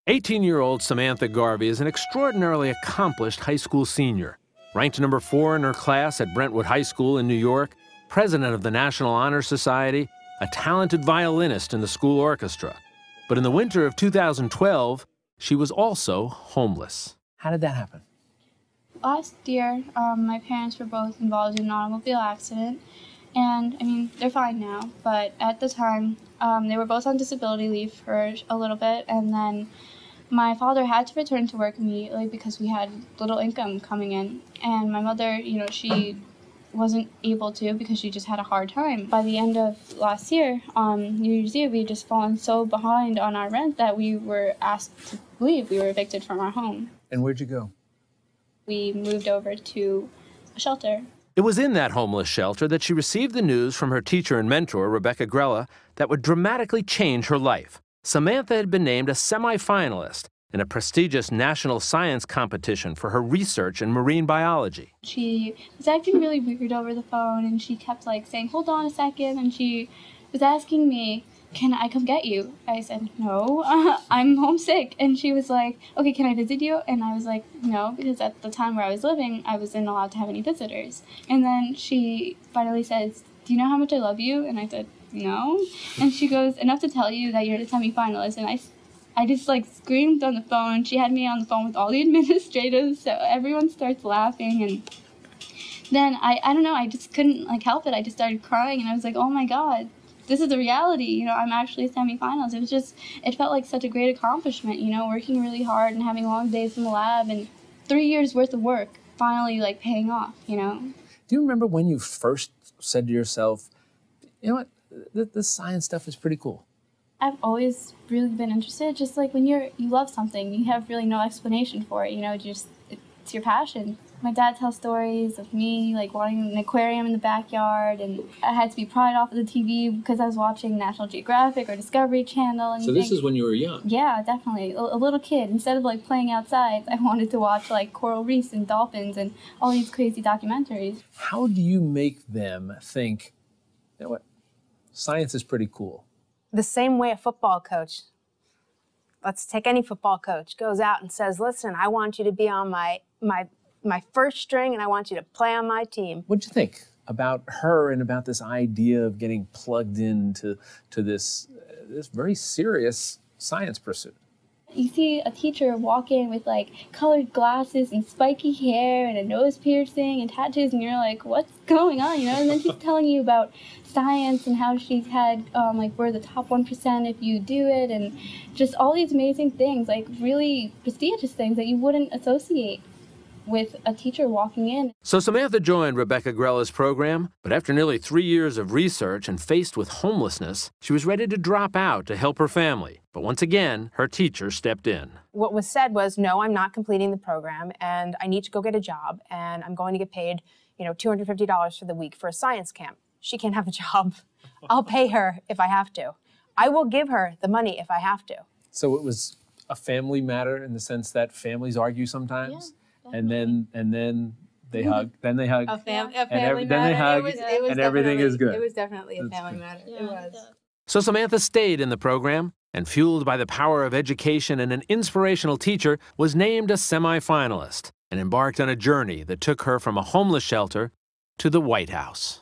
18-year-old Samantha Garvey is an extraordinarily accomplished high school senior. Ranked number 4 in her class at Brentwood High School in New York, president of the National Honor Society, a talented violinist in the school orchestra. But in the winter of 2012, she was also homeless. How did that happen? Last year, my parents were both involved in an automobile accident, and I mean, they're fine now, but at the time, they were both on disability leave for a little bit, and then my father had to return to work immediately because we had little income coming in, and my mother, she wasn't able to because she just had a hard time. By the end of last year, on New Year's Eve, we had just fallen so behind on our rent that we were asked to leave. We were evicted from our home. And where'd you go? We moved over to a shelter. It was in that homeless shelter that she received the news from her teacher and mentor, Rebecca Grella, that would dramatically change her life. Samantha had been named a semi-finalist in a prestigious national science competition for her research in marine biology. She was acting really weird over the phone, and she kept saying, "Hold on a second," and she was asking me, "Can I come get you?" I said, "No, I'm homesick." And she was like, "Okay, can I visit you?" And I was like, "No," because at the time where I was living, I wasn't allowed to have any visitors. And then she finally says, "Do you know how much I love you?" And I said, "No." And she goes, "Enough to tell you that you're the semi-finalist." And I just screamed on the phone. She had me on the phone with all the administrators, so everyone starts laughing. And then I don't know, I just couldn't help it. I just started crying, and I was like, "Oh my God, this is the reality. I'm actually a semi-finalist." It felt like such a great accomplishment, working really hard and having long days in the lab and 3 years worth of work finally paying off, Do you remember when you first said to yourself, "You know what, this science stuff is pretty cool"? I've always really been interested. Just when you love something, you have really no explanation for it, it's your passion. My dad tells stories of me wanting an aquarium in the backyard, and I had to be pried off of the TV because I was watching National Geographic or Discovery Channel. And so this is when you were young? Yeah, definitely. A little kid. Instead of playing outside, I wanted to watch coral reefs and dolphins and all these crazy documentaries. How do you make them think, "You know what, science is pretty cool"? The same way a football coach, let's take any football coach, goes out and says, "Listen, I want you to be on my first string, and I want you to play on my team." What'd you think about her and about this idea of getting plugged into this very serious science pursuit? You see a teacher walk in with colored glasses and spiky hair and a nose piercing and tattoos, and you're like, "What's going on?" And then she's telling you about science and how she's had we're the top 1% if you do it, and just all these amazing things, really prestigious things that you wouldn't associate with a teacher walking in. So Samantha joined Rebecca Grella's program, but after nearly 3 years of research and faced with homelessness, she was ready to drop out to help her family. But once again, her teacher stepped in. What was said was, "No, I'm not completing the program, and I need to go get a job, and I'm going to get paid, $250 for the week for a science camp. She can't have a job. I'll pay her if I have to. I will give her the money if I have to." So it was a family matter in the sense that families argue sometimes? Yeah. And then they hug. Then they hug. A family matter. Then they hug, it was and everything is good. It was definitely a family matter. Yeah, it was. Yeah. So Samantha stayed in the program, and fueled by the power of education and an inspirational teacher, was named a semi-finalist and embarked on a journey that took her from a homeless shelter to the White House.